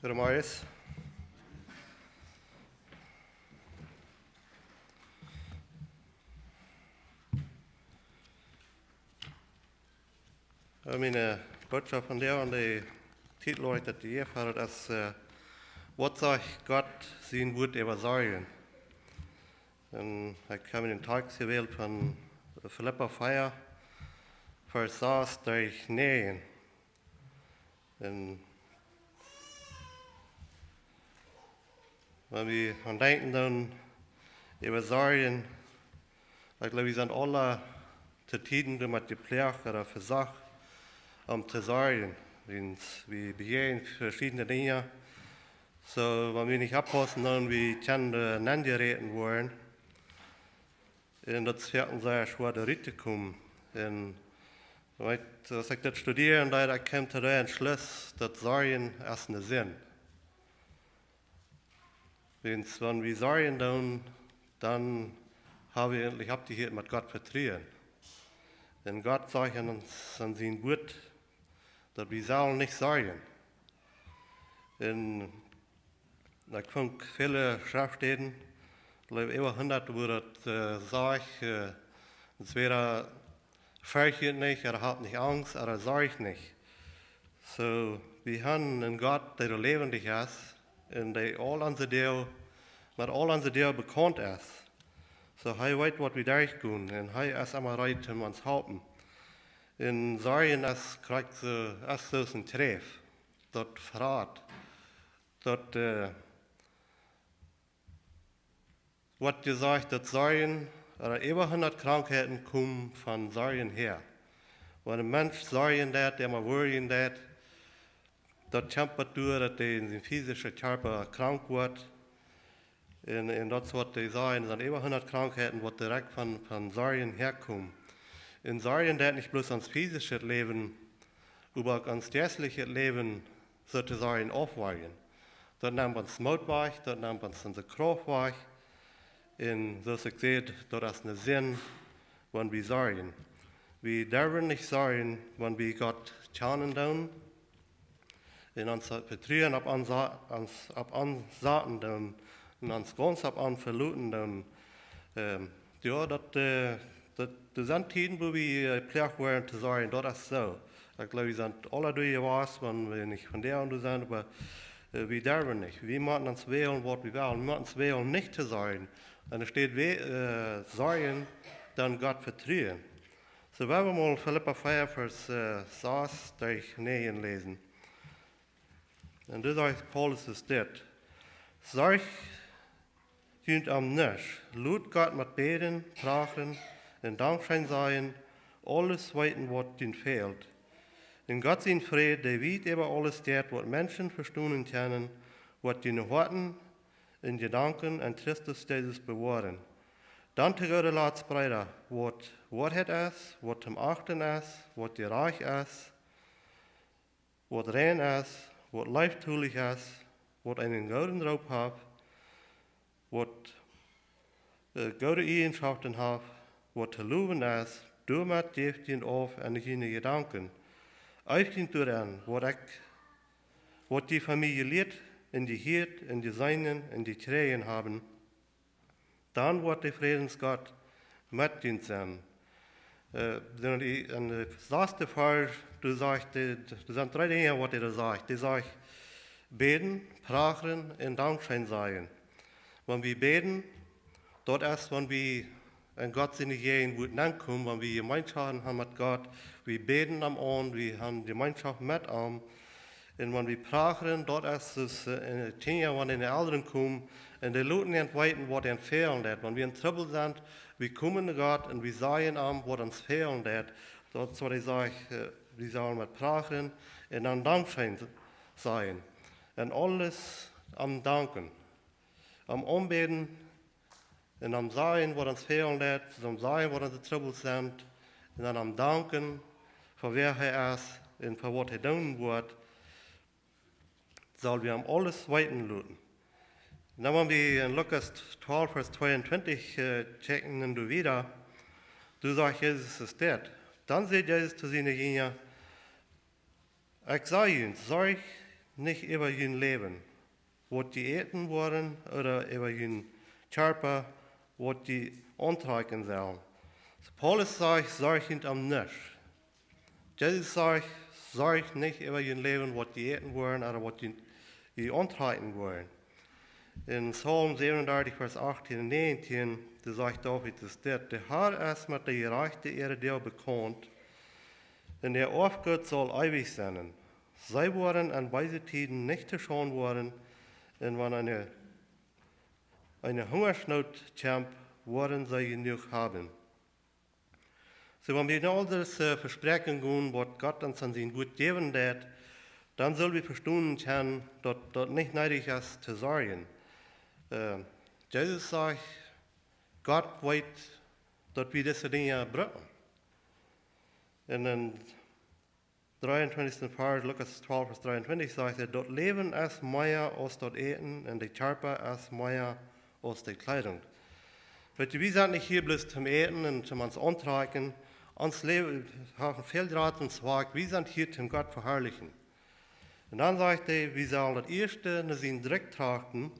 Goedemorgen. Mijn boodschap van jou aan de titel dat je ervaren als wat zag God zijn woord over zorgen. En ik heb in een tekst gewählt van Philippa 4, vers 6 durch 9. En wenn wir an denken dann über Sorgen, ich glaube, wir sind alle zu Tiden, die mit gepflegt oder versagt, zu sorgen. Wir begehen verschiedene Dinge. So, wenn wir nicht abpassen, dann wir können angereden worden. Und das wird uns sehr schwer da reinzukommen. Und als ich das studiere, da kam zu der Entschluss, dass Sorgen erst eine Sinn. Wenn wir sorgen, dann haben wir endlich abgehört mit Gott vertrauen. Denn Gott sagt uns an sein Wort, dass wir sollen nicht sorgen. Und da kommen viele Schriftstellen, ich glaube über 100, wo das sagt, entweder fürchtet nicht, oder habt nicht Angst, oder sorgt nicht. So, wir haben einen Gott, der lebendig ist, und der all unsere Deel bekannt ist. So, er weiß, was wir durchgehen, und er ist immer bereit, uns zu helfen. In Sorgen kriegt so ein Treff, dort Verrat, dort, was gesagt, dass Sorgen, oder über 100 Krankheiten kommen von Sorgen her. Wenn ein Mensch Sorgen hat, der mal worrien hat, das kämpft durch, dass er in seinem physischen Körper krank wird. Und das, was die sagen, sind über 100 Krankheiten, die direkt von Sorgen herkommen. In Sorgen, der nicht bloß ans physische Leben, aber auch ans geistliche Leben sozusagen aufweichen. Dort nimmt uns Mut weg, dort nimmt uns unsere Kraft weg. Und so ich sehe, dort ist eine Sinn, wenn wir sorgen. Wir dürfen nicht sorgen, wenn wir Gott kennen tun. Und uns vertrauen auf Ansaten tun. Und uns ganz auf an verluten tun. Ja, das sind Tiden, wo wir gepflegt werden zu sorgen, das ist so. Ich glaube, wir sind alle durchgewachsen, wenn wir nicht von der und du sind, aber wir dürfen nicht. Wir müssen uns wählen, was wir wollen. Wir müssen uns wählen, nicht zu sorgen. Und es steht, sorgen, dann Gott vertrauen. So, wenn wir mal Philippa 4, Vers 6 durch 9 lesen. Und da sagt Paulus es das. Sorg dient am nicht. Lud Gott mit Beten, Prachen, und Dankschein sein, alles weiten, was ihnen fehlt. In Gott sein Friede, der weit über alles steht, was Menschen verstehen können, was ihnen Worten, in Gedanken an Christus Jesus bewahren. Dann zu Gott laats breiter, was Wahrheit ist, was zum Achten ist, was dir reich ist, was rein ist, was leibtulich ist, was einen guten Raub hat, was gute Eigenschaften hat, was zu loben ist, damit geeft ihn auf an seine Gedanken. Euch dient daran, was die Familie lehrt, in die Hirt, in die Seinen, in die Tränen haben. Dann wird der Friedensgott mit ihnen sein. In der ersten Fall, du sagst, das sind 3 Dinge, was er sagt. Er sagt, beten, prachen und Dankschein sein. Wenn wir beten, dort erst, wenn wir an Gott seine Gegend ankommen, wenn wir Gemeinschaft haben mit Gott, wir beten am Abend, wir haben Gemeinschaft mit ihm. Und wenn wir prachen, dort erst ist Dinge, wenn in die Eltern kommen, und die Leute nicht weiten, was ihnen fehlen wird. Wenn wir in Trouble sind, wir kommen zu Gott und wir sagen ihm, was uns fehlen wird. Dort soll ich sagen, wir sollen mit prachen und dann Dankschein sein. Und alles am Danken, am Anbeten und am Sagen, was uns fehlen wird, am Sagen, was unsere Trouble sind, und dann am Danken, für wer er ist und für was er tun wird, sollen wir am alles weiten lassen. Dann wenn wir in Lukas 12, Vers 22 checken und du wieder, du sagst, Jesus ist dead. Dann sagt Jesus zu seinen Jüngern, ich sage ihnen, sorg nicht über ihr Leben, was die eten wollen, oder über ihr Körper, was die antragen sollen. Paulus sagt, sorg nicht am nichts. Jesus sagt, sorg nicht über ihr Leben, was die eten wollen, oder was die antragen wollen. In Psalm 37, Vers 18 und 19, da sagt David, dass der Herr ist mit der gerechte Ehre der bekannt, und der Aufgott soll ewig sein. Sie waren an weise Tiden nicht zu schauen worden, und wenn eine Hungersnot kämpft, werden sie genug haben. So, wenn wir in all das Versprechen gehen, was Gott uns an sein Gut geben wird, dann sollen wir verstehen können, dass das nicht nötig ist zu sorgen. Jesus sagt, Gott weiß, dass wir diese Dinge brauchen. Und in 23. Vers, Lukas 12, Vers 23 sagt er, das Leben ist mehr als das Eten und der Körper ist mehr als die Kleidung. Wir sind nicht hier bloß zum Eten und zum uns antragen. Uns Leben haben viel Draht und Zweig. Wir sind hier zum Gott verherrlichen. Und dann sagt er, wir sollen das Erste nach seinen Dreck trachten.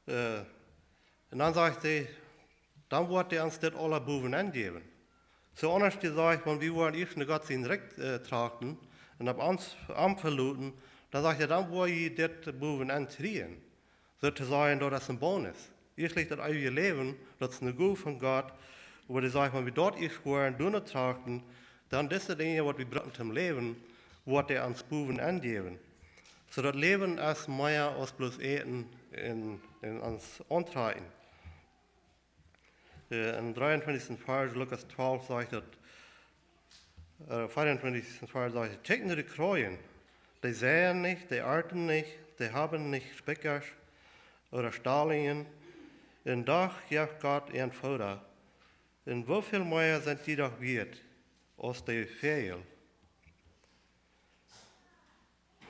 Und dann sagt er, dann wird er uns das alle Buben angeben. So anders gesagt, wenn wir wollen erst nach Gott seinen Dreck trachten und ab uns verluten, dann sagt er, dann wollen wir das Buben antreten. Sozusagen, das ist ein Bonus. Erstlich das ewige Leben, das ist eine Gabe von Gott. Wo die sagt, wenn wir dort erst wollen, durch trachten, dann diese Dinge, die wir brauchen zum Leben, wird er uns Buben angeben. So das Leben ist mehr als bloß Eten in uns antragen. In 23. Vers, Lukas 12, sagt er, 24. Vers sagt er, checken die Kreuen, die säen nicht, die ernten nicht, die haben nicht Speckers oder Stahlingen, und doch gibt Gott ihren Futter. Und wie viel mehr sind die doch wert als die Vögel?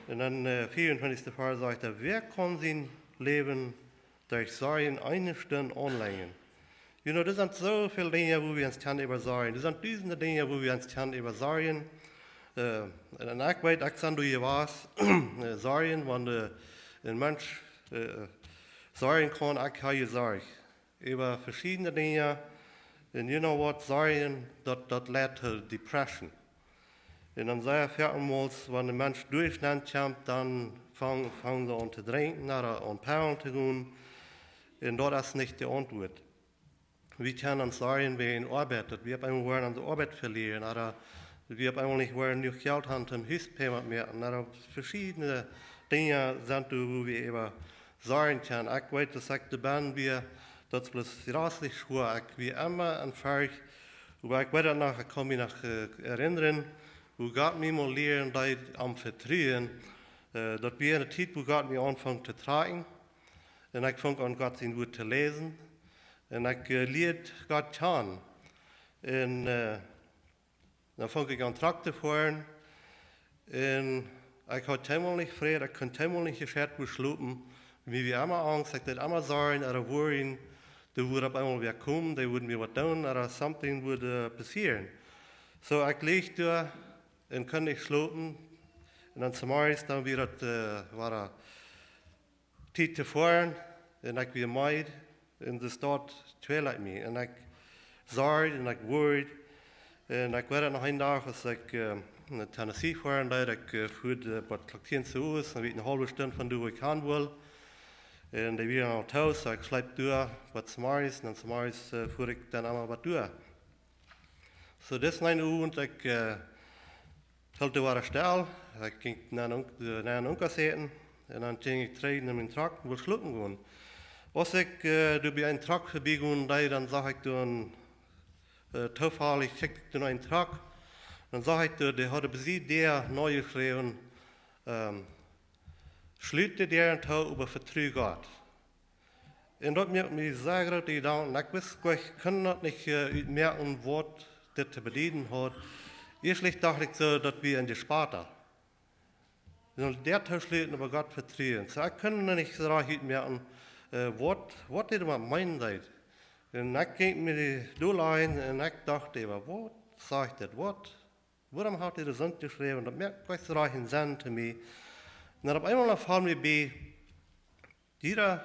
Und dann 24. Vers sagt er, wer kann sein Leben durch Sorgen eine Stunde anlegen? Das sind so viele Dinge, wo wir uns über sorgen. Das sind tausende Dinge, wo wir uns über sorgen. Und ich weiß, ich kann durch was sorgen, wenn ein Mensch sorgen kann, ich habe Sorge. Über verschiedene Dinge. Und you know what, sorgen, das leitet zu Depression. Und dann sehr vielmals, wenn ein Mensch durcheinander kommt, dann fangen sie an zu trinken oder an Perlen zu gehen. Und das ist nicht die Antwort. Wir können uns sagen, wir in Arbeit, dass wir auf einmal an der Arbeit verlieren, oder wir auf einmal nicht genug Geld haben zum Hilfspayment mehr, oder verschiedene Dinge sind, wo wir eben sagen können. Ich weiß, dass ich da bin, das ist bloß rasslich schwer. Ich bin immer ein Fall, wo ich weiter nach, ich kann mich noch erinnern, wo Gott mir mal lehren, am Vertrauen, dass wir in der Zeit, wo Gott mir anfängt zu tragen, und ich fange an, Gott sein Wort zu lesen, und ich lerne Gott kennen. Und dann fange ich an, Trakt zu fahren, und ich habe einmal nicht Frieden, ich kann einmal nicht gescheit beschlupen, wie wir immer Angst, ich würde immer sagen, oder worrying, die würde auf einmal wieder kommen, die würden mir was tun, oder something würde passieren. So, ich liege da und kann nicht schlafen. Und dann zum Morgen dann wieder war Zeit zu fahren, und ich wieder meid, und es dort twilight mir. Und ich sorry, und ich worried, und ich werde noch einen Tag, als ich in Tennessee fahren, da ich fuhr bei Klaktien zu Hause, dann wird eine halbe Stunde von da, wo ich kann will. Und ich wieder nach Hause, ich schleip durch, was zum Morgen, und dann zum Morgen fuhr ich dann einmal was durch. So, das ist ein Abend, ich sollte war Stelle, ich ging nach einem Onkel sehen, und dann ging ich treten in meinen Truck und will schlucken gehen. Als ich durch einen Truck vorbeigegangen, dann sah ich einen Toffhall, ich checkte einen Truck, dann sah ich, der hatte besiegt, der neu geschrieben, schlüte der Tag über Vertrag Gott. Und das macht mich sehr große Gedanken. Ich weiß, ich kann das nicht merken, was das zu bedienen hat. Erstlich dachte ich so, dass wir in die Sparta. Und der Tag schlüten über Gott vertrauen. So, ich kann nicht so richtig merken, was das meinen seid. Und ich ging mir die Dull ein und ich dachte, was sagt das, was Waarom hat er Sinn geschreven? Dat merkt ganz reichen Sinn zu mir. Und dann auf einmal erfahren wir bei jeder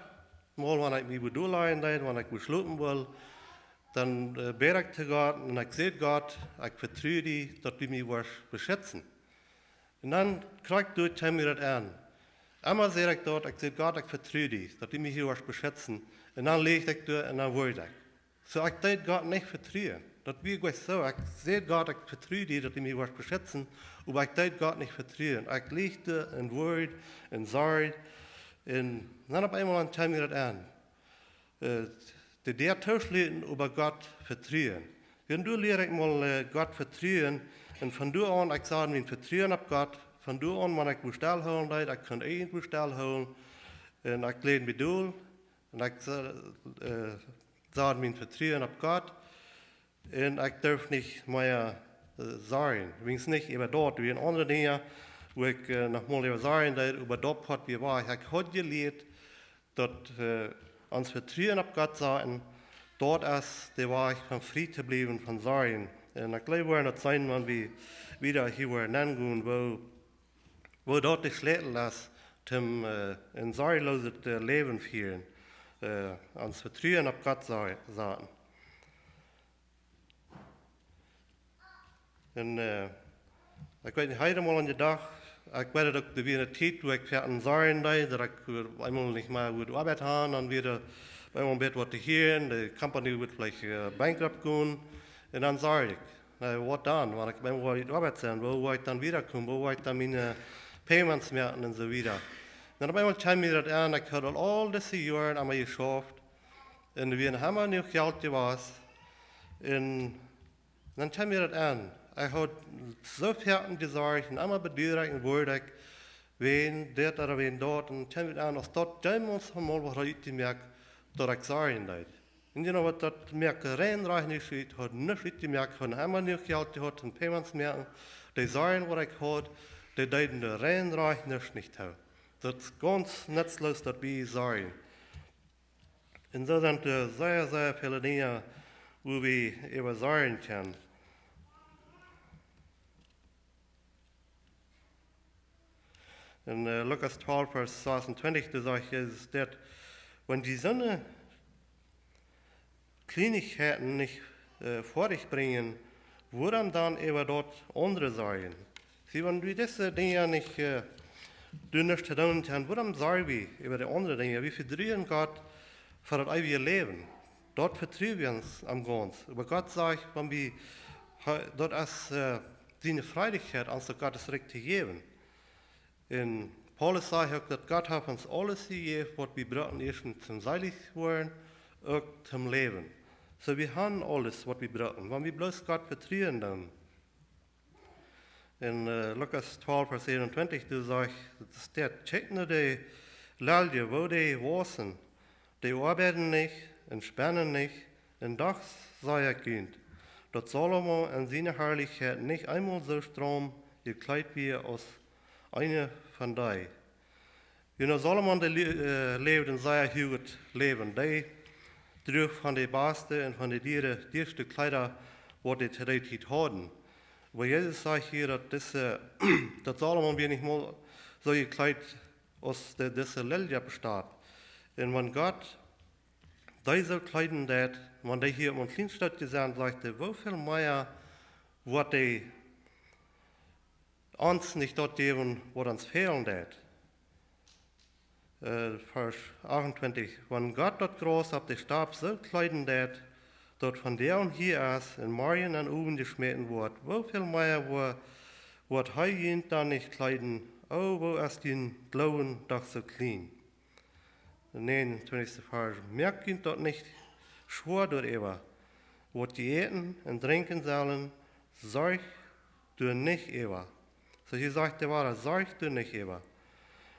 Mal, wenn ich mich bedoelen will, wenn ich besluiten will, dann bete ich zu Gott und ich sehe Gott, ich vertraue dich, dass du mich beschützen. Und dann kriegt du mir das an. Einmal sehe ich dort, ich sehe Gott, ich vertraue dich, dass du mich hier beschützen. Und dann lege ich dort und dann wollte ich. So, ich darf Gott nicht vertrauen. Das wie ich so, ich sehe Gott, ich vertraue dich, dass du mich beschützen, aber ich darf Gott nicht vertrauen. Ich lege dort und Wort und Sorge. Und dann auf einmal kam mir das an. Der Tauschleben über Gott vertrauen. Wenn du lehrst mal Gott vertrauen, und von du an, ich sage mir vertrauen auf Gott, von du an, wenn ich Bestell holen will, ich kann einen Bestell holen, und ich lehne mich durch, und ich sage mir vertrauen auf Gott, und ich darf nicht mehr sagen, wenn es nicht über dort, wie in anderen Dingen, wo ich noch mal über sagen will, über dort hat, wie war, ich habe gelehrt, dass uns vertrauen auf Gott sagen, dort ist der Weg von Frieden zu bleiben, von Sorgen. Und ich glaube, wir das sein, wenn wir wieder hier hingehen, wo dort die Schläge ist, zum ein sorgloses Leben führen, uns vertrauen auf Gott sagen. Und ich weiß nicht, heute mal an den Tag, ich werde doch wieder eine Zeit, wo ich fertig sein will, dass ich einmal nicht mehr gut Arbeit habe, dann wieder einmal wird was hier, die Company wird vielleicht bankrupt gehen, und dann sage ich, was dann, wenn ich einmal die Arbeit sein, wo ich dann wiederkomme, wo ich dann meine Payments merken und so wieder. Dann auf einmal kam mir das an, ich habe all diese Jahre einmal geschafft, und wir haben nicht Geld gewusst, und dann kam mir das an. Ich habe so fertig gesagt, und einmal bedeutet und wollte, wen dort oder wen dort, und kam mir an, als dort damals einmal was heute gemerkt, dass ich sagen will. Und you know was, das merkt rein nicht steht, hat nicht gemerkt, hat einmal nicht Geld gehabt, und Payments merken, die sagen, was ich hat, die deuten rein nicht haben. Das ist ganz nutzlos, dass wir sagen. Und so sind sehr, sehr viele Dinge, wo wir über sagen können. In Lukas 12, Vers 26, da sagt Jesus, dass wenn die Sonne Kleinigkeiten nicht vor dich bringen, woran dann eben dort andere sagen? Sie, wenn wir diese Dinge nicht nicht tun können, woran sagen wir über die anderen Dinge? Wir verdrehen Gott für das ewige Leben. Dort vertrauen wir uns am Grund. Aber Gott sagt, wenn wir dort als seine Freiheit uns Gottes Recht zu geben. In Paulus sagt auch, dass Gott hat uns alles gegeben, was wir brauchen, erstens zum Seilig werden, auch zum Leben. So wir haben alles, was wir brauchen. Wenn wir bloß Gott vertrauen, dann. In Lukas 12, Vers 21, da sagt steht, check nur die Leute, wo die wohnen. Die arbeiten nicht, entspannen nicht, und doch sei er Kind. Dass Salomo in seiner Herrlichkeit nicht einmal so stramm gekleidet wie aus einer von denen. You know, Solomon lebt in sehr hügels Leben. Der trug von den besten und von den diersten Kleider, die die zu der Zeit hatten. Aber Jesus sagt hier, dass Solomon wir nicht mal so gekleidet aus dieser Lilja besteht. Und wenn Gott diese kleiden hat, wenn der hier um Kleinstadt gesagt sagte, wie viel mehr wird die uns nicht dort geben, wo uns fehlen hat. Vers 28. Wenn Gott dort groß auf den Stab so kleiden hat, dort von der und hier aus in Marien an oben geschmeten wird, wie viel mehr wird er dann nicht kleiden, oh, wo ist den Glauben doch so klein. 29. Vers. Merkt ihn dort nicht, schwor dort ever, wird die eten und trinken sollen, sorg du nicht ever. So hier sagt der Wahre, sorg du nicht ever.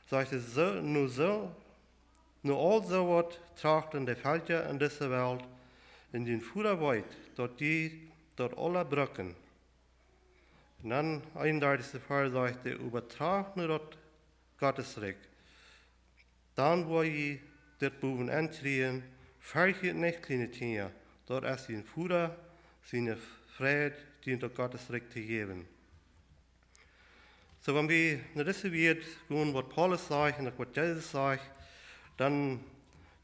Sagt es so, nur all so was trachten der Falsche in dieser Welt, in den Fuder weit, dort alle Brücken. Und dann 31. Vers sagt er, übertragt nur dort Gottes Recht. Dann, wo ihr dort boven antrien, vergeet nicht kleine Tiere, dort ist sein Fuder, seine Freiheit, die dort Gottes Recht zu geben. So, wenn wir nach dieser Welt gehen, was Paulus sagt und was Jesus sagt, dann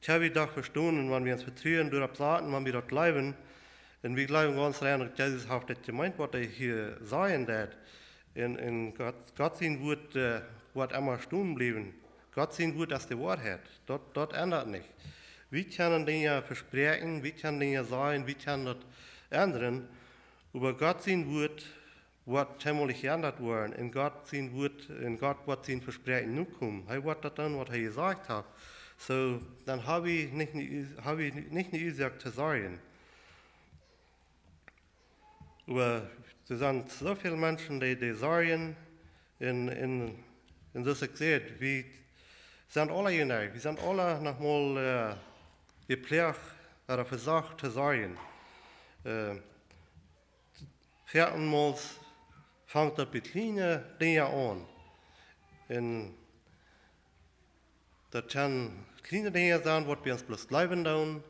können wir doch verstehen, wenn wir uns vertrauen durch Absaten, wenn wir dort bleiben, und wir glauben ganz rein, dass Jesus auch das gemeint, was er hier sagen wird. In Gott sein Wort wird immer stehen bleiben. Gott sein Wort ist die Wahrheit. Dort ändert nicht. Wir können Dinge versprechen, wir können Dinge sagen, wir können das ändern. Aber Gott sein Wort wird ziemlich geändert werden. In Gott sein Wort, in Gott wird sein Versprechen nur kommen. Er wird das dann, was er gesagt hat. So, dann habe ich nicht eine Ursache zu sagen. Aber es sind so viele Menschen, die sagen, in das ich sehe, wir sind alle united, wir sind alle nochmal gepflegt oder versucht zu sagen. Viertenmals fängt das mit kleinen Dingen an. Und das können kleine Dinge sein, was wir uns bloß bleiben tun.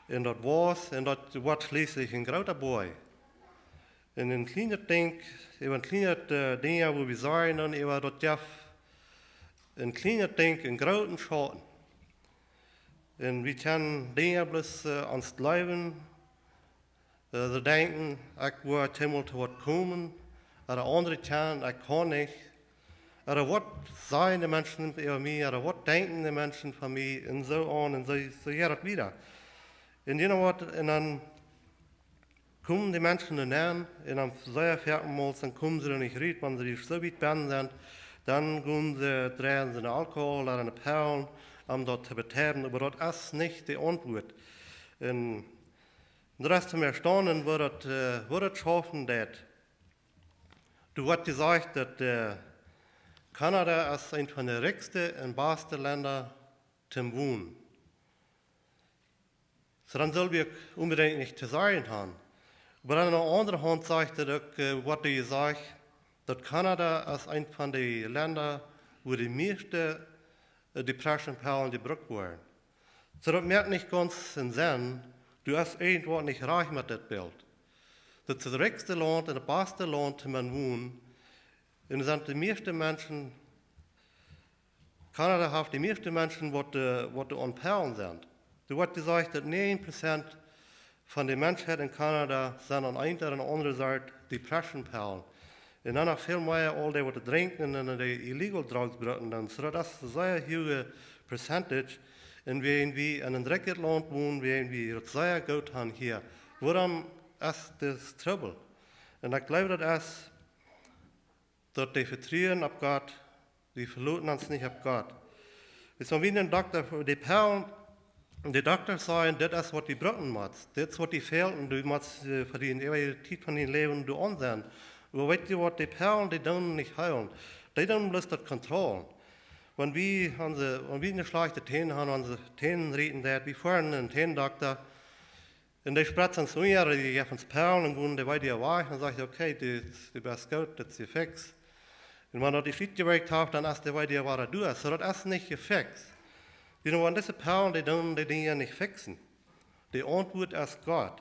Und das war's, und das wird schließlich ein großer Boy. Und ein kleiner Ding, ein kleiner Dinge, wo wir sagen, dann das darf ein kleiner Ding, einen großen Schaden. Und wir können Dinge bloß ans Bleiben, sie denken, ich werde einmal zu was kommen, oder andere können, ich kann nicht. Oder was sagen die Menschen über mich, oder was denken die Menschen von mir, und so an, und so geht das wieder. Und you know what, und dann kommen die Menschen dann und am sehr vierten dann kommen sie da nicht rein, wenn sie so weit werden sind, dann gehen sie, drehen sie einen Alkohol oder eine Perlen, um dort zu betreiben, aber das ist nicht die Antwort. Und das ist zum Erstaunen, wo das schaffen wird. Du hast gesagt, dass Kanada ist eines von den reichsten und besten Ländern zum Wohnen. So dann soll wir unbedingt nicht zu sagen haben. Aber an der anderen Hand sagt er, was du sagst, dass Kanada ist eines von den Ländern, wo die meisten Depression-Perlen gebraucht werden. So das merkt nicht ganz in Sinn, du hast irgendwo nicht reich mit das Bild. Das ist das reichste Land und das beste Land, in man wohnt. Und es sind die meisten Menschen, Kanada hat die meisten Menschen, die an Perlen sind. Du hast gesagt, dass 9% von der Menschheit in Kanada sind an einer oder anderen Seite Depression-Perlen. Und dann noch viel mehr, all die, die trinken und die illegal drugs brauchen. So das ist ein sehr hohe Percentage. Und wenn wir in einem dreckig Land wohnen, wenn wir es sehr gut haben hier, warum ist das Trouble? Und ich glaube, das ist, dass die vertrauen auf Gott, die verlassen uns nicht auf Gott. So wie ein Doktor, die Perlen, die Doktor sagen, das ist, was die brauchen muss. Das ist, was die fehlt, und du musst für die ewige Zeit von deinem Leben du ansehen. Aber weißt du was, die Perlen, die tun nicht heilen. Die tun bloß das Kontrollen. Wenn wir eine schlechte Täne haben, unsere Tänen reden, wir fahren einen Tänendoktor, und die spritzen uns die geben uns Perlen und gehen die bei dir weg, und sagen, okay, du bist gut, das ist gefixt. Und wenn er die Schritt gewirkt hat, dann ist der bei dir weiter durch. So, das ist nicht gefixt. Wenn diese Perlen, die tun die Dinge nicht fixen. Die Antwort ist Gott.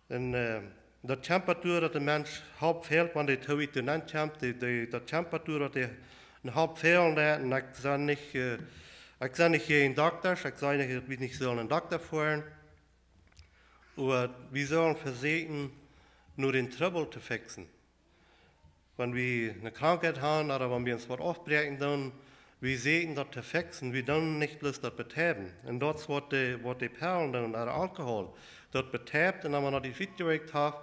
Und die Temperatur, dass der Mensch halb fehlt, wenn die Tauit kämpft, die Temperatur, dass der ein halb fehlen, und ich sage nicht hier ein Doktor, ich sage nicht, dass wir nicht sollen einen Doktor fahren, aber wir sollen versuchen, nur den Trouble zu fixen. Wenn wir eine Krankheit haben oder wenn wir uns was aufbrechen, dann wir sehen das zu fixen, wir dann nicht bloß das betreiben. Und das, was die Perlen dann, oder Alkohol, das betreibt, und wenn man noch die Schritt gewirkt hat,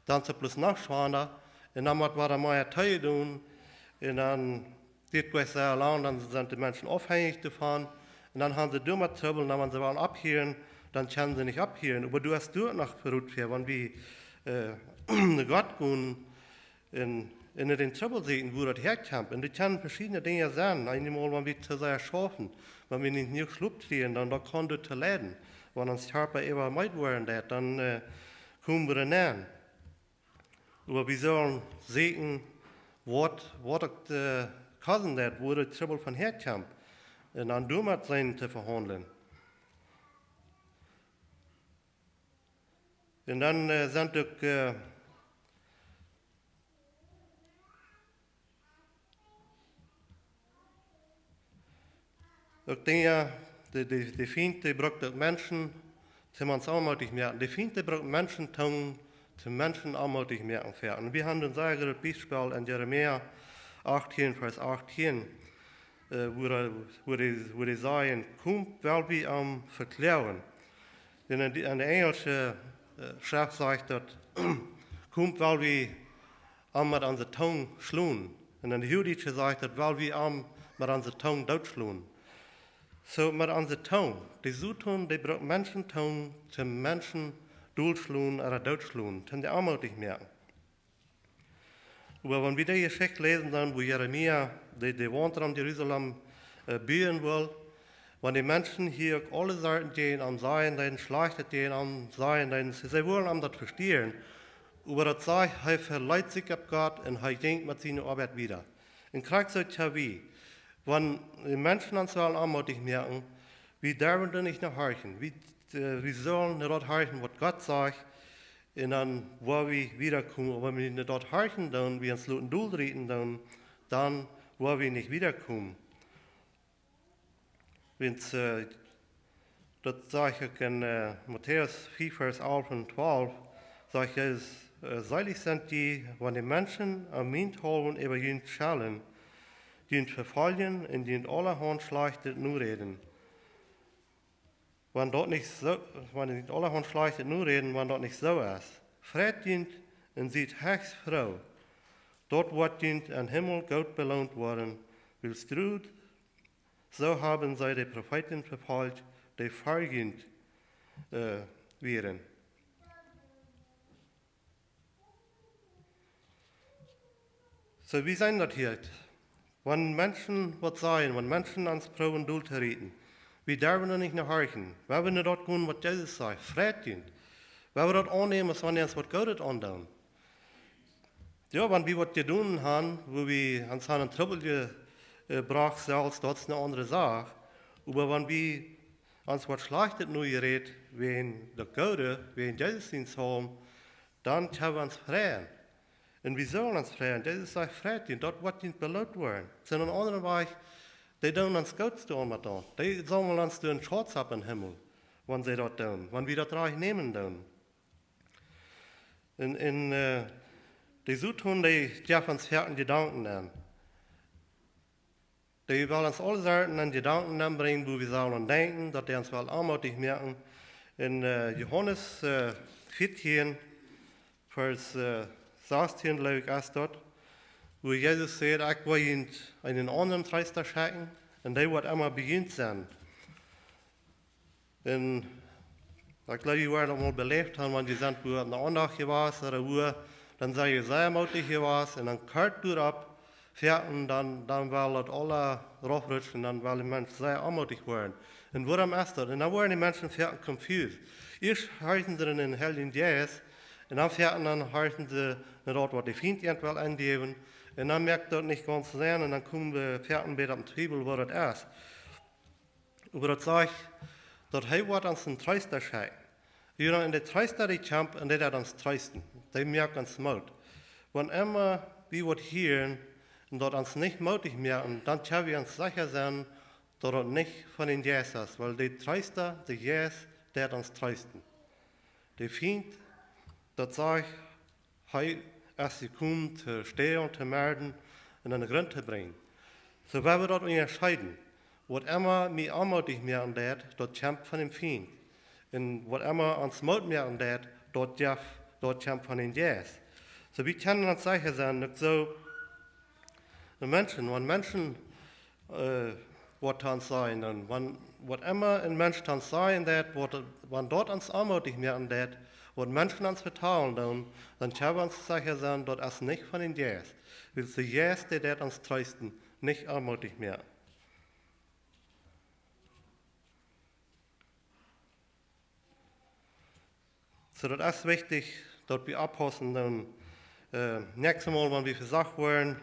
dann sind bloß nachschwanger, und dann muss man mehr Teil tun, und dann geht es sehr lang, dann sind die Menschen abhängig davon, und dann haben sie dummer Trouble, und wenn sie wollen abhören, dann können sie nicht abhören. Aber du hast dort noch verrückt, wenn wir Gott gehen, in den Trouble sehen, wo das herkommt. Und das können verschiedene Dinge sein. Einmal, wenn wir zu sehr schaffen, wenn wir nicht genug Schluck kriegen, dann kann das zu leiden. Wenn uns Körper immer mit werden, dann kommen wir dann. Aber wir sollen sehen, was das Cousin hat, wo das Trouble von herkommt. Und dann damit sein zu verhandeln. Und dann sind auch Ik denk ja, de Feind, die braucht dat Menschen, zum uns allmächtig merken. De Feind, die braucht Menschen tun, zum Menschen allmächtig merken werden. Wir haben ein sehr gutes Beispiel in Jeremia 18, Vers 18, wo die sagen, kommt, weil wir am verklauen. Denn in der engelschen Schrift sagt dat, kommt, weil wir am mit unserer Tongue schluen. Und in der jüdischen sagt dat, weil wir am mit unserer Tongue durchschluen. So mit unserer Tongue, die Zutun, die braucht Menschen tun, zum Menschen durchschluen oder durchschluen, zum die allmächtig merken. Aber wenn wir die Geschichte lesen, dann, wo Jeremia die Wohnter in Jerusalem bauen will, wenn die Menschen hier alle Seiten gehen am Sein, den schlechtet gehen am Sein, den sie wollen am das verstehen, aber das sagt, er verleiht sich ab Gott und er denkt mit seiner Arbeit wieder. In Kriegszeit ja wie, wenn die Menschen an sollen allmächtig merken, wir dürfen da nicht noch horchen, wir sollen nicht dort horchen, was Gott sagt, und dann, wo wir wiederkommen, und wenn wir nicht dort horchen, dann, wir uns Luten durchreden, dann, wo wir nicht wiederkommen. Wenn's, das sage ich in Matthäus 4, Vers 11 und 12, sagt Jesus, seilig sind die, wenn die Menschen am Mund holen über ihn schallen, die ihn verfolgen und die in allerhand Schlechtes nur reden. Wenn dort nicht so, wenn die in allerhand Schlechtes nur reden, wenn dort nicht so ist. Fred dient und sieht höchst froh. Dort wird dient an Himmel Gott belohnt worden. Willst du, so haben sie die Propheten verfolgt, die vorgehend wären. So, wie sein das hier? Wenn Menschen was sagen, wenn Menschen ans Proben durchreden, wir dürfen da nicht nach horchen. Wir wollen dort tun, was Jesus sagt, Fred dient. Wir wollen dort annehmen, wenn wir uns was Gutes antun. Ja, wenn wir was getan haben, wo wir uns einen Trouble gebracht selbst, das ist eine andere Sache. Aber wenn wir uns was Schlechtes nur gerät, wenn der Gute, wenn Jesus haben, dann können wir uns freuen. Und wir sollen uns freuen. Jesus sagt, freut ihn, dort wird nicht belohnt werden. Sondern andere Weg, die tun uns Gutes tun mit uns. Die sollen uns den Schatz ab im Himmel, wenn sie dort tun, wenn wir das Reich nehmen tun. Die so tun, die dürfen uns Herzen Gedanken nehmen. Die wollen uns alle Seiten an Gedanken bringen, wo wir sollen denken, dass die uns wel allmächtig merken. In Johannes 14, Vers 16, glaube ich, ist dort, wo Jesus sagt, ich will ihn einen anderen Treister schicken, und der wird immer beginnt sein. Und ich glaube, die werden auch mal belebt haben, wenn die sind, wo eine Andacht gewesen oder wo, dann sei ich sehr mutig gewesen, und dann kalt du ab, und dann will das alle raufrutschen, dann will die Menschen sehr anmutig werden. Und warum ist das? Und dann werden die Menschen confused. Erst heißen sie in den Helden Dies, und dann heißen sie nicht dort, was die Feind irgendwann angeben, und dann merkt das nicht ganz sein, und dann kommen wir wieder am Triebel, wo das ist. Aber das sage ich, dass er wird uns ein Tröster schenken. Wir in der Tröster, die kämpfen, und die wird uns trösten. Die merken uns Mut. Wenn immer wir was hören, und dort uns nicht mutig merken, dann können wir uns sicher sein, dass das nicht von den Jesus ist, weil die Tröster, die Jesus, der hat uns trösten. Die Feind, das sage ich, er ist gekommen, zu stehen und zu melden und an den Grund zu bringen. So werden wir dort unterscheiden. Was immer mir anmutig merken wird, dort kämpft von dem Feind. Und was immer uns Mut merken wird, dort kämpft von den Jesus. So wir können uns sicher sein, dass so wenn Menschen was sagen, dann, was immer ein Mensch dann sagen wird, wenn dort uns anmutig merken wird, was Menschen uns vertrauen, dann können wir uns sicher sein, dort ist nicht von den Jesus. Weil die Jesus, der uns trösten, nicht anmutig mehr. So, das ist wichtig, dass wir abpassen, dann nächstes Mal, wenn wir versagt werden,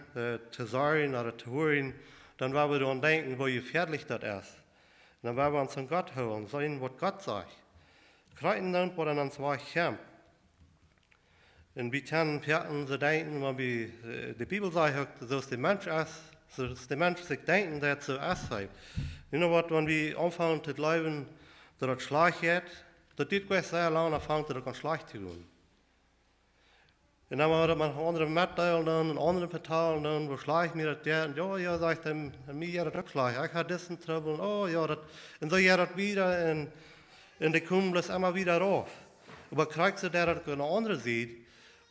zu sagen oder zu hören, dann werden wir daran denken, wie gefährlich das ist. Und dann werden wir uns an Gott hören, sagen, was Gott sagt. Kreiten dann, wo dann uns Weg kämpft. Und wir können so denken, wenn wir die Bibel sagt, so ist der Mensch ist, So dass die Menschen sich denken, dass so ist. You know what, wenn wir anfangen zu leben, dass es schlecht geht, das geht sehr lange anfangen, dass es schlecht zu gehen. En dan worden we andere metteilen en andere vertalen dan, wo schlecht mir das geht. Ja, sagt er, mir geht das auch schlecht. Ich habe diesen Trouble. Oh ja, das, und so geht das wieder und die kommen das immer wieder rauf. Aber kriegst du das eine andere Seite,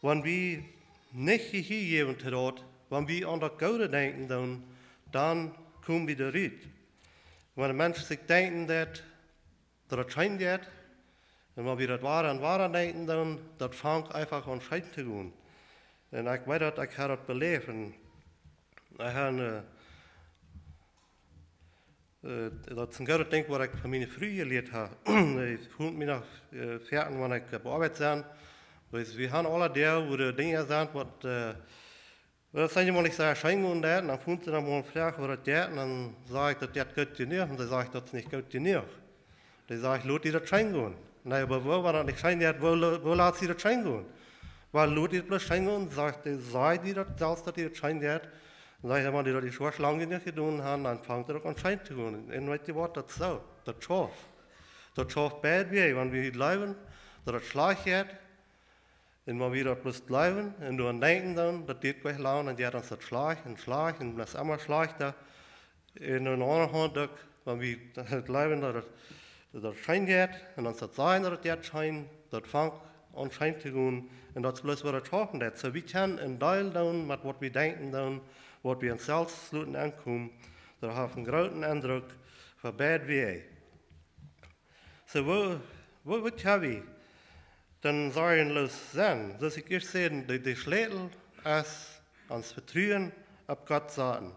wenn wir nicht hingeben zu dort, wenn wir an das Gute denken, dann kommen wir da raus. Wenn ein Mensch sich denken, dass es schein geht, und wenn wir das wahre denken, dann das fängt einfach an Schein zu gehen. Und ich weiß das, ich habe das belebt. Und ich habe das ist ein gutes Ding, was ich von meinen Frühen gelernt habe. Ich fühle mich noch fertig, wenn ich bearbeitet bin. Wir haben alle der, wo die Dinge sind, das sind immer nicht sehr schein und dann fühlt sie dann mal fragen, was das ist, und dann sage ich, das geht genug, und dann sage ich, das ist nicht gut genug. Dann sage ich, lass die das schein gehen. Nein, aber wo war das nicht schein, wo lässt sie das schein gehen? Weil lass die das schein gehen, sagt die, sei die das, selbst, dass die das schein geht. Dann sage ich, wenn die das die Schwarz lange nicht getan haben, dann fängt das an schein zu gehen. Und weißt du was, das ist so, das schafft. Das schafft bad wie, wenn wir leben, dass das schlecht geht. Und wenn wir das bloß bleiben und nur denken dann, das geht gleich lang, und die hat uns das schlecht und das ist immer schlechter. In der anderen Hand, wenn wir bleiben, dass das schein geht, und uns das sein, dass das schein, das fängt an schein zu gehen, und das ist bloß, was das schaffen wird. So wir können in Teil dann, mit was wir denken dann, was wir uns selbst sluten ankommen, das hat einen großen Eindruck für bad wie. So, wo haben wir? Dann sollen los sein. Das ich erst sehen, die Schlüssel ist ans Vertrauen auf Gott sagen.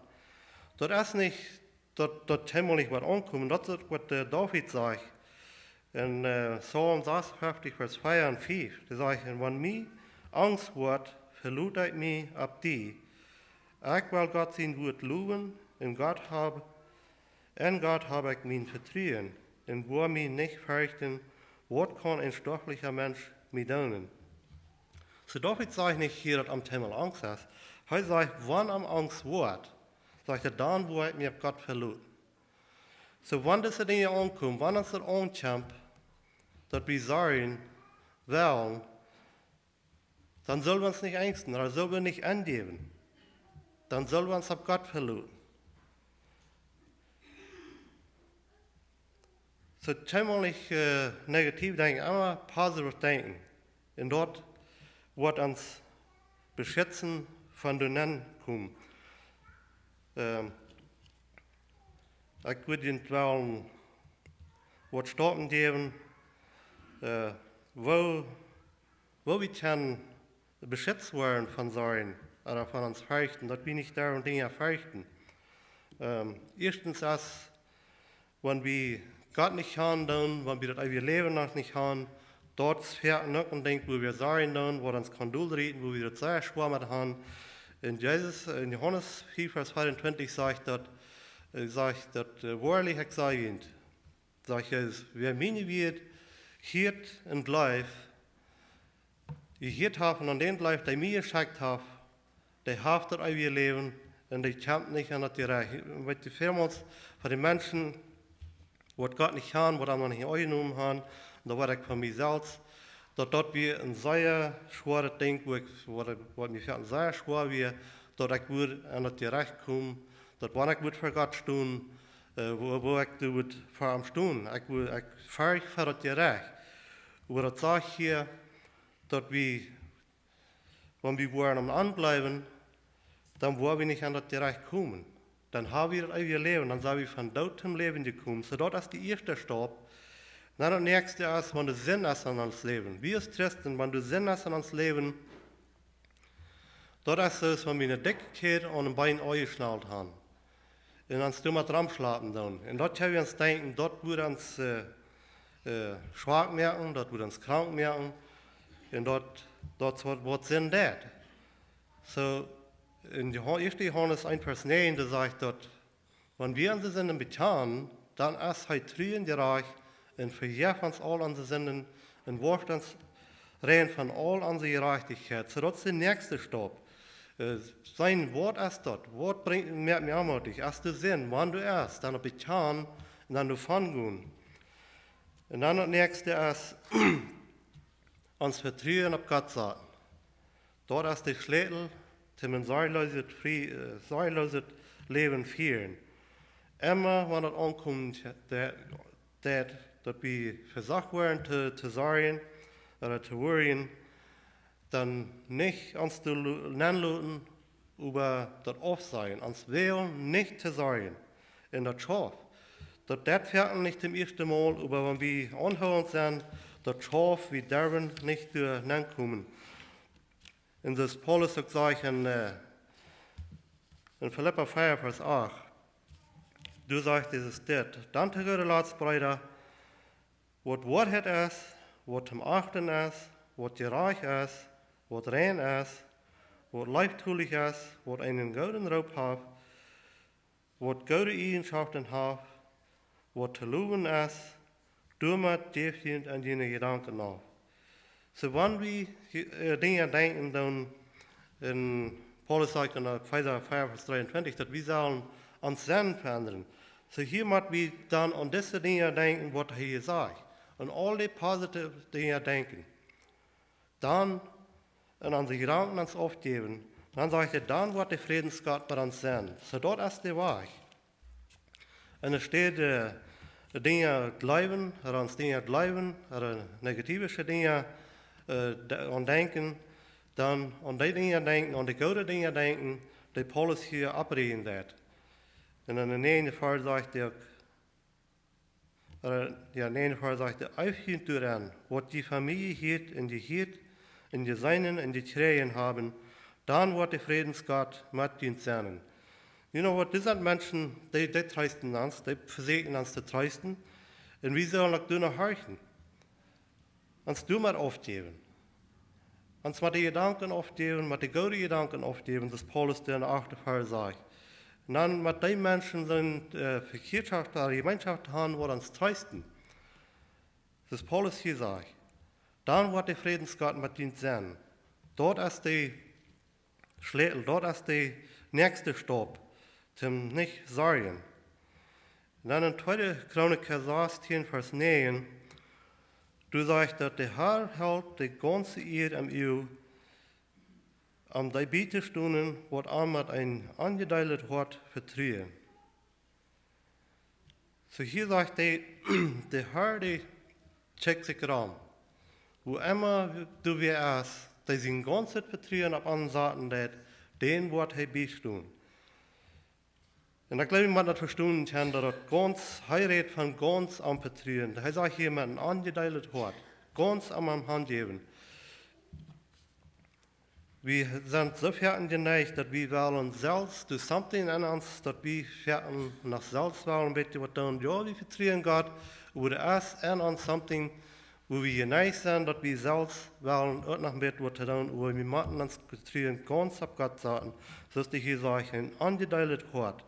Das ist nicht, das Himmel nicht was ankommen, das ist, was David sagt. In Psalm 56, Vers 4 und 5, da sagt er, wenn mir Angst wird, verlut ich mich auf die. Ich will Gott sein Wort loben, in Gott habe ich mein Vertrauen, und wo mich nicht fürchten, was kann ein stofflicher Mensch mir tun? So David sagt nicht hier, dass am Himmel Angst ist. Er sagt, wann am Angst wird, sagt er, dann wo ich mich auf Gott verlot. So wann diese Dinge ankommen, wann es das ankommt, dass wir sagen, wollen, dann sollen wir uns nicht ängsten, dann sollen wir nicht angeben. Dann sollen wir uns auf Gott verlassen. So ziemlich negativ denken, aber positiv denken. Und dort wird uns beschützen von den Ankommen. Ich würde Ihnen wollen, was Stoppen geben, wo wir können beschützt werden von solchen oder von uns fürchten, dass wir nicht darum Dinge fürchten. Erstens ist, wenn wir Gott nicht haben, dann, wenn wir das ewige Leben noch nicht haben, dort fährt noch ein Ding, wo wir sagen, dann, wo uns Kondol reden, wo wir das sehr schwer mit haben. In Johannes 4, Vers 22 sagt das, wahrlich ich sage Ihnen, sagt Jesus, wer meine wird, hiert und bleibt, ich hiert haben und den bleibt, der mir geschickt hat, der hat das ewige Leben und der kämpft nicht an das Gerecht. Weil die Firmons von den Menschen, was Gott nicht haben, was wir nicht angenommen haben, da war ich von mir selbst, dass dort wir ein sehr schweres Ding, was mir sehr schwer wird, dass ich würde an das Gerecht kommen, dass wann ich würde für Gott stehen, wo ich würde für ihn stehen, ich fahre für das Gerecht. Aber das sage ich hier, dass wir, wenn wir wollen anbleiben, dann wollen wir nicht an das Gerecht kommen. Dann haben wir das ewige Leben, dann sind wir von Tod zum Leben gekommen. So dort ist die erste Stopp. Dann das nächste ist, wenn du Sinn hast an uns Leben. Wir als Christen, wenn du Sinn hast an uns Leben, dort ist es, wenn wir eine Dickkeit an den Bein angeschnallt haben. Und uns dummer dran schlafen dann. Und dort können wir uns denken, dort würde uns schwach merken, dort würde uns krank merken. Und dort wird Sinn das. So, in 1. Johannes 1, Vers 9, da sagt dort, wenn wir unsere Sünden bekennen, dann ist er treu und gerecht und vergibt uns all unsere Sünden und wascht uns rein von all unserer Gerechtigkeit. So das ist der nächste Stopp. Sein Wort ist dort. Wort bringt mir anmutig. Als du sehen, wann du erst, dann ob ich kann, und dann du von gehen. Und dann das nächste ist, uns vertrauen auf Gott sagen. Dort ist der Schlüssel, zum ein sorgloses Leben führen. Immer, wenn es ankommt, dass wir versagt werden zu sorgen oder zu worrien, dann nicht uns zu nennen über das Aufsein, uns will nicht zu sorgen in der Schaf. Das fährt nicht zum ersten Mal, aber wenn wir anhören sind, das Schaf, wir dürfen nicht kommen. In das Paulus sagt in Philipper 4, Vers 8, du sagst dieses das. Dann zu Gott, Latsbreiter, was Wahrheit ist, was zum Achten ist, was gerecht ist, was rein ist, was leibtulich ist, was einen guten Raub hat, was gute Eigenschaften hat, was zu loben ist, du mit Defend an deine Gedanken nach. So, wenn wir Dinge denken, dann in Paulus sagt in Epheser 4, Vers 23, dass wir sollen uns Sinn verändern. So, hier müssen wir dann an diese Dinge denken, was er hier sagt. An all die positiven Dinge denken. Dann in unsere Gedanken uns aufgeben. Dann sagt er, dann wird der Friedensgott bei uns sein. So, dort ist der Weg. Und es steht, Dinge glauben, oder uns Dinge glauben, oder negative Dinge an denken, dann an die Dinge denken, an die guten Dinge denken, die Paulus hier abreden wird. Und in der nächsten Fall sagt er, aufgehend daran, was die Familie hielt, in die Seinen, in die Tränen haben, dann wird der Friedensgott mit ihnen sein. You know what, diese Menschen, die trösten uns, die versuchen uns zu trösten, und wir sollen auch noch horchen. Uns du mal aufgeben. Uns mal die Gedanken aufgeben, mit den guten Gedanken aufgeben, das Paulus der in der 8. Vers sagt. Und dann mit den Menschen sind Verkehrschaft oder Gemeinschaft haben, wo uns trösten. Das Paulus hier sagt. Dann wird der Friedensgott mit ihnen sein. Dort ist der Schlüssel, dort ist der nächste Stopp, zum nicht sorgen. Und dann in 2. Chroniker 16, Vers 9, du sagst, dass der Herr hält die ganze Erde am Ehe, die Bietestunden, wird mit ein angedeiltes Wort vertrauen. So hier sagt der Herr, der checkt sich ran. Wo immer du wärst, die sind ganz vertrauen auf anderen Seiten, den wird er beistehen. Und da glaube ich, man das verstehen kann, dass das ganz heirat von ganz am Vertrauen. Da sagt jemand ein angedeiltes Wort, ganz am Hand geben. Wir sind so fertig geneigt, dass wir wollen selbst durch something in uns, dass wir fertig nach selbst wollen, bitte was tun. Ja, wir vertrauen Gott, oder es in uns something, wo wir geneigt sind, dass wir selbst wollen, auch noch mit was tun, wo wir müssen uns vertrauen, ganz auf Gott sagen. So ist hier sagt, ein angedeiltes Wort.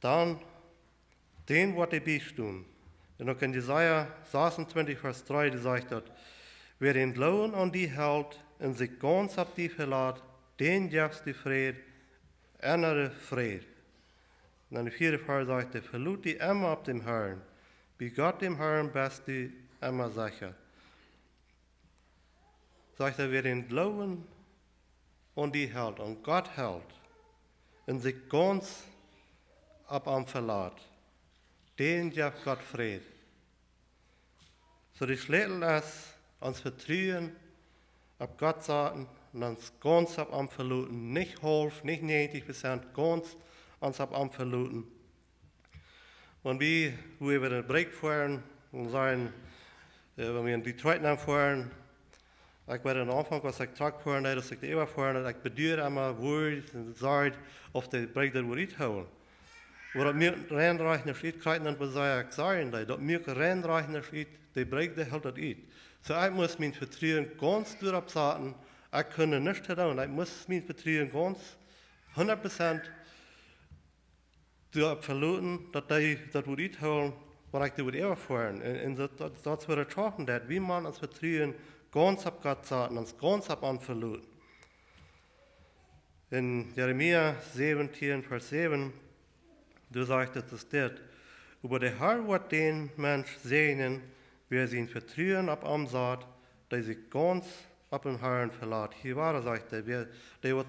Dann, den wird er beistehen. Und auch in Jesaja 26, Vers 3, die sagt dort, wer den Glauben an die hält und sich ganz auf die verlässt, den gibst die Friede, innere Friede. Und dann der 4. Vers sagt er, verlut die immer auf dem Herrn, wie Gott dem Herrn bist die immer sicher. Sagt er, wer den Glauben an die hält, an Gott hält, und sich ganz ab am Verlat, den gibt Gott Friede. So die Schlüssel ist, uns vertrauen, ab Gott sagen, und uns ganz ab am Verluten, nicht halb, nicht 90%, ganz uns ab am Verluten. Und wo wir den Break fahren und sagen, wenn wir in Detroit fahren, ich werde am Anfang, was ich trage fahren, dass ich die immer fahren, ich bedeuere immer wohl und sagt, auf den Break, den wir nicht holen. Waar mir reinreichende schiet, krijgt dan bezig zeggen dat mir reinreichende schiet, die brengt de halt uit. So ich muss mein Vertrauen ganz durchab sagen, ich kann nicht tun, ich muss mein Vertrauen ganz 100% durchab verloren, dass das wird nicht holen, was ich da wird fahren. Und das wird schaffen, dass wie man das Vertrauen ganz ab Gott zaten, uns ganz ab an verluten. In Jeremia 17, Vers 7, du sagst es dort, über der Herr wird den Mensch segnen, wer sie ihn vertrauen ab am Saat, der sich ganz ab den Herrn verlässt. Hier war er, sagt er, der wird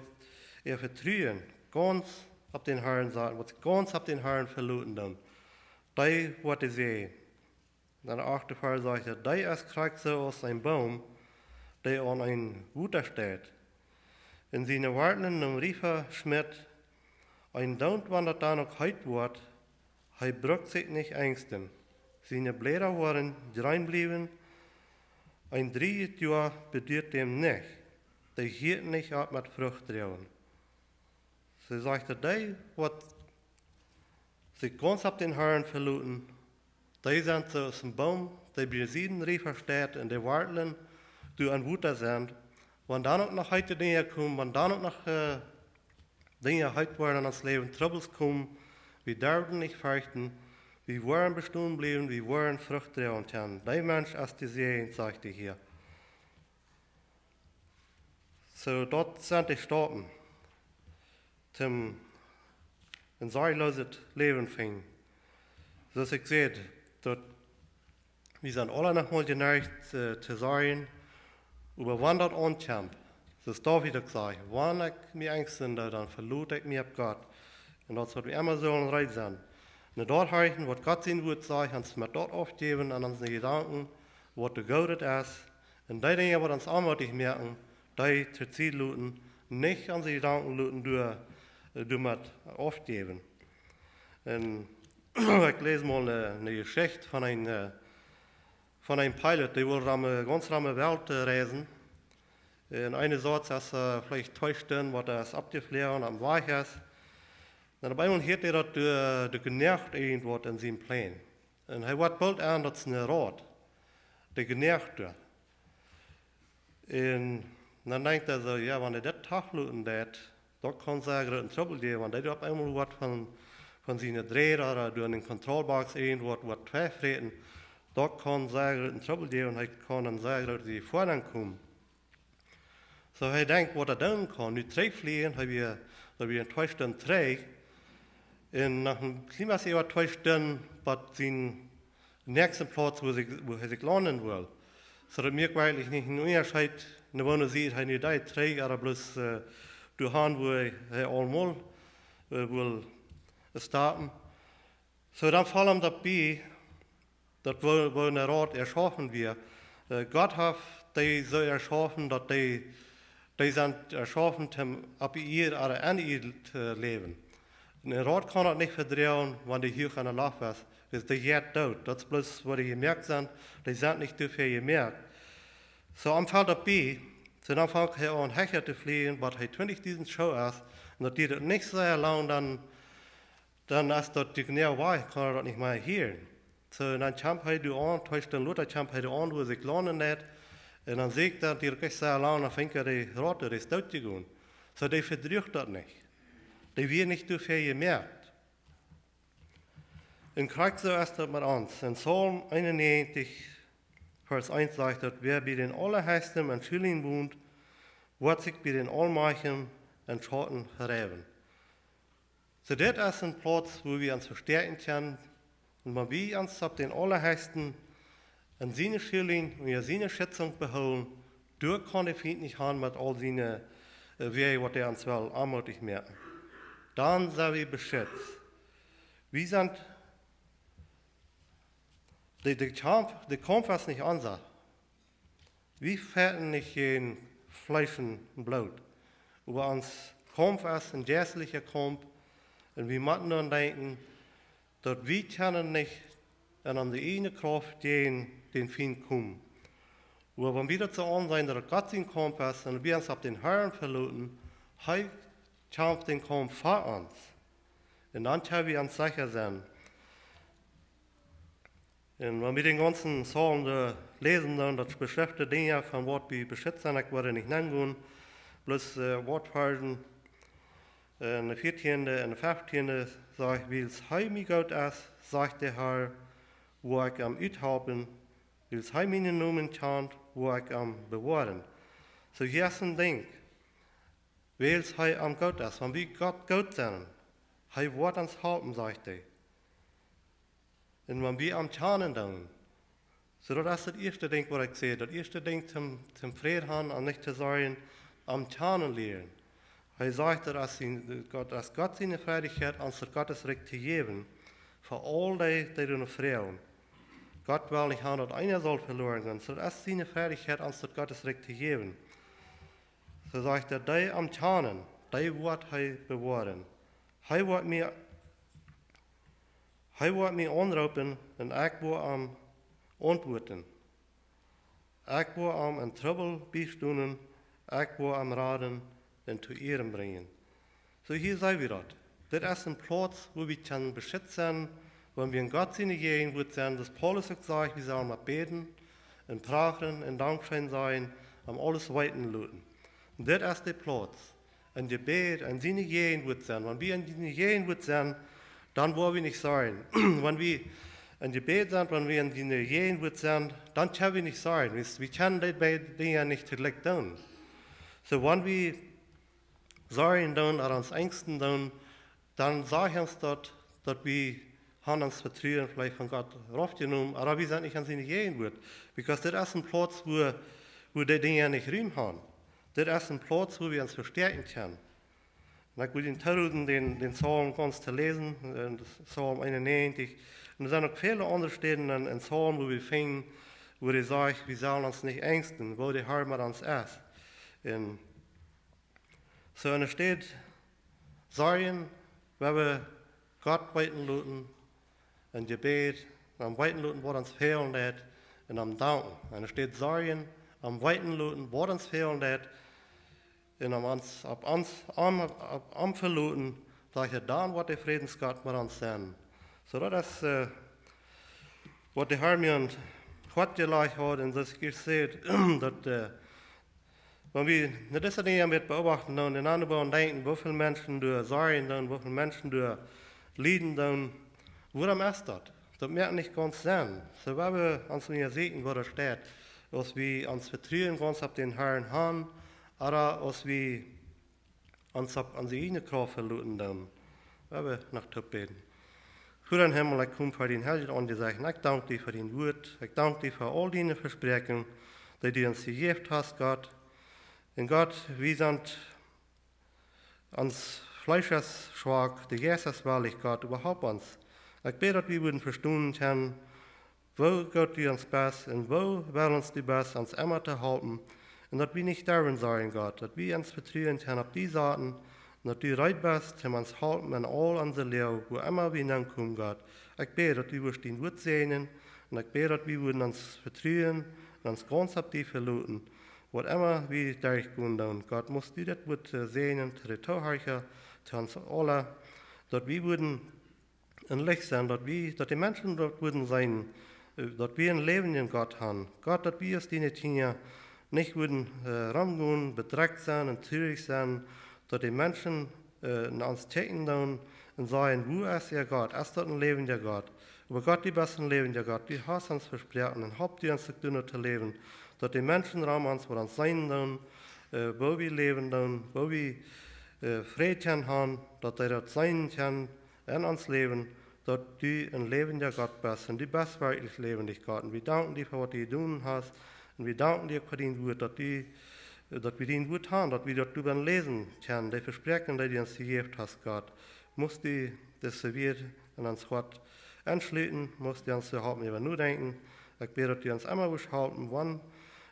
er vertrauen, ganz ab den Herrn Saat, wird ganz ab den Herrn verluten dann. Der wird er sehen. Dann der 8. Vers sagt er, der ist kriegt so aus einem Baum, der an ein Wuter steht. In seine Warten im Riefer schmidt, ein Daunt wandert da noch heit wird, er brückt sich nicht ängsten. Seine Blätter waren reinblieben, ein 3 Jahr bedeutet dem nicht, der hielt nicht ab mit Frucht trauen. Sie sagte, der wird sich ganz ab den Herrn verluten, die sind so aus dem Baum, der bei 7 Riefer steht, in der Warten, die an Wuter sind. Wenn da noch heute Dinge kommen, wenn da noch Dinge heute werden in das Leben, Troubles kommen, wir dürfen nicht fürchten, wir wollen bestehen bleiben, wir wollen Frucht tragen können. Der Mensch ist die Sehen, sagt er hier. So, dort sind die Staaten, zum ein sorgloses Leben fing. So als ich sehe, dort, wir sind alle noch mal geneigt zu sagen, über wann das ankommt. So ist David gesagt, wann ich mir Angst bin, dann verlute ich mich ab Gott. Und das wird mir immer so ein Reich sein. Und dort halten, was Gott sein wird sagen, uns mir dort aufgeben an unsere Gedanken, was der Gott ist. Und die Dinge, die uns anmutig merken, die zur Ziel luten, nicht an die Gedanken luten, du mit aufgeben. Und ich lese mal eine Geschichte von einem Pilot, der will ganz ramme Welt reisen. In eine Satz ist vielleicht 2 Stunden, was er abgeflogen am Weg ist. Und auf einmal hört er, dass der genervt irgendwas in seinem Plan. Und er wird bald an, dass es ein Rat, der genervt wird. Und dann denkt er so, ja, wenn er das Tag luten hat, da kann es sagen, dass es Trouble geben, wenn er auf einmal was von seinen Drehen oder durch den Kontrollbox irgendwas treten, da kann es sagen, dass es Trouble geben und er kann dann sagen, dass sie vorne kommen. So er denkt, was er tun kann. Nu 3 fliegen, haben wir in 2 Stunden 3. Und nach einem Klima 2 Stunden bei seinem nächsten Platz, wo er sich landen will. So dass mir eigentlich nicht einen Unterschied, wenn er sieht, er nicht 3, aber bloß durch Han, wo er einmal will starten. So dann fallen ihm dabei, dass wo ein Rat erschaffen wird. Gott hat die so erschaffen, dass die sind erschaffen, um ab ihr oder an ihr leben. Ein Rat kann das nicht verdrehen, wenn die hier an der Lauf ist. Das ist der tot. Das ist bloß, was die gemerkt sind. Die sind nicht dafür gemerkt. So am Fall dabei, so dann fängt er an, Hecher zu fliegen, was er 20.000 Show ist. Und das geht nicht sehr lang, dann ist das die genau Wahrheit, kann er das nicht mehr hören. So dann champ er an, 2 Stunden Luther champ er an, wo er sich lernen hat. Und dann sagt er, die recht sehr lang, dann fängt er die Rote, die ist tot gegangen. So, die verdrückt das nicht. Die wird nicht dafür gemerkt. In Krieg so ist das mit uns. In Psalm 91, Vers 1 sagt er, wer bei den Allerheiligsten in Schilling wohnt, wird sich bei den Allmächtigen in Schatten verreben. So, das ist ein Platz, wo wir uns verstärken können. Und wenn wir uns auf den Allerheiligsten in seine Schilling und seine Schätzung behalten, durch kann der Feind nicht haben mit all seinen Wege, was er uns will, anmutig merken. Dann sind wir beschützt. Wir sind, der Kampf ist nicht unser. Wir fährten nicht in Fleisch und Blut. Aber uns Kampf ist ein geistlicher Kampf. Und wir müssen dann denken, dass wir können nicht an unsere eigene Kraft den Feind kommen. Aber wenn wir dazu an sein, dass Gott sein Kampf ist und wir uns auf den Herrn verlassen, er kämpft den Kampf für uns. Und dann können wir uns sicher sein. Und wenn wir den ganzen Psalm lesen, dann das beschäftigte Dinge von Wort wie beschützt sind, ich werde nicht nennen, bloß Wortversen. In der 14. und der 15. sagt, wie es heimig Gott ist, sagt der Herr, wo ich am Uthaben, wie es heim meine Namen kennt, wo ich am bewahren. So ersten Ding, weil es am Gott ist, wenn wir Gott sind, wird uns helfen, sagt er. Und wenn wir am Tjanen tun, so das ist das erste Ding, was ich sehe, das erste Ding zum Frieden haben und nicht zu sagen, am Tjanen lehren. Er sagt, dass Gott seine Fertigkeit uns der Gottesrecht zu geben, für all die noch Frauen. Gott will nicht haben, dass einer soll verloren gehen, so das ist seine Fertigkeit, uns der Gottesrecht zu geben. So sagt er, die am Tjanen, die wird er bewahren. Er wird mir anrufen und ich will am antworten. Ich will am in Trouble bestunden, ich will am Raden und zu Ehren bringen. So hier sei wir dort. Das ist ein Platz, wo wir können beschützt sein, wenn wir in Gott seine Gegend sind, dass Paulus auch sagt, wir sollen mal beten, und prachen, und Dankschein sein, am alles weiten luten. Und das ist der Platz. Ein Gebet, an seine Gegend sein. Wenn wir in seine Gegend sind, dann wollen wir nicht sein. Wenn wir in Gebet sind, wenn wir in seine Gegend sind, dann können wir nicht sein. Wir können die beiden Dinge nicht direkt tun. So, wenn wir Sorgen tun oder uns Ängsten tun, dann sagen uns dort, dass wir haben uns Vertrauen vielleicht von Gott raufgenommen, aber wir sind nicht an seine Gegend. Because das ist ein Platz, wo die Dinge nicht Raum haben. Das ist ein Platz, wo wir uns verstärken können. Und ich würde den Psalm ganz zu lesen, Psalm 91. Und es sind noch viele andere Stellen in Psalm, wo wir finden, wo die sagen, wir sollen uns nicht ängsten, wo der Herr mit uns ist. Und so in der steht, sagen, wenn wir Gott weiten lassen, ein Gebet, am weiten lassen, was uns fehlen lässt, und am Danken. Und da steht, sagen, am weiten lassen, was uns fehlen lässt, und am verloten, dass er dann, was der Friedensgott mit uns sein. So das ist, was der Herr mir und Gott gelegt hat, und das ich sehe, dass, wenn wir nicht diese Dinge mit beobachten und in anderen denken, wie viele Menschen durch Sorgen tun, wie viele Menschen durch Leiden tun, woran ist das? Das merkt nicht ganz sein. So, wenn wir uns nicht sehen, wo das steht, dass wir uns vertrauen ganz auf den Herrn haben, oder dass wir uns auf unsere eigene Kraft verlassen tun, wenn wir nach Gott beten. Für den Himmel, ich komme für den Heiligen angesagt, ich danke dir für dein Wort, ich danke dir für all deine Versprechen, die du uns gegeben hast, Gott. Und Gott, wir sind uns Fleisches schwach, der Geist ist wahrlich Gott, überhaupt uns. Ich bete, dass wir würden verstehen können, wo Gott dir uns best und wo will uns die best, uns immer zu halten. Und dass wir nicht sterben sollen, Gott, dass wir uns vertrauen können auf die Sachen, und dass du reit bist, um uns halten in all unser Leben, wo immer wir hinkommen, Gott. Ich bete, dass wir den Wort segnen, und ich bete, dass wir würden uns vertrauen und uns ganz auf die verlassen. Was immer wir durchgehen, dann Gott muss dir das Wort segnen, zu den Torheicher, zu uns alle, dass wir würden ein Licht sein, dass die Menschen dort würden sein, dass wir ein Leben in Gott haben. Gott, dass wir aus den Dingen nicht würden rumgehen, bedreckt sein und traurig sein, dass die Menschen uns checken und sagen, wo ist ihr Gott? Ist das ein lebender Gott? Aber Gott, du bist ein lebender Gott, du hast uns versprochen und habt ihr uns zu tun, zu leben, dass die Menschen rum uns, wo uns sein tun, wo wir leben tun, wo wir Frieden haben, dass die dort sein können in uns leben, dass du ein lebender Gott bist und du bist wirklich lebendig, Gott. Und wir danken dir für was du getan hast und wir danken dir für dein Wort, dass wir dein Wort haben, dass wir dort drüber lesen können, die Versprechen, die du uns gegeben hast, Gott. Musst du das serviert in uns Gott anschließen, musst du uns überhaupt nicht nur denken. Ich bete, dass du uns immer halten, wann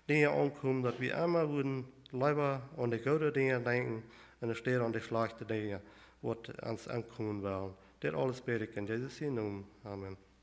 Dinge ankommen, dass wir immer würden lieber an die guten Dinge denken und nicht an die schlechten Dinge, was uns ankommen wollen. Das alles bete ich in Jesus' Namen. Amen.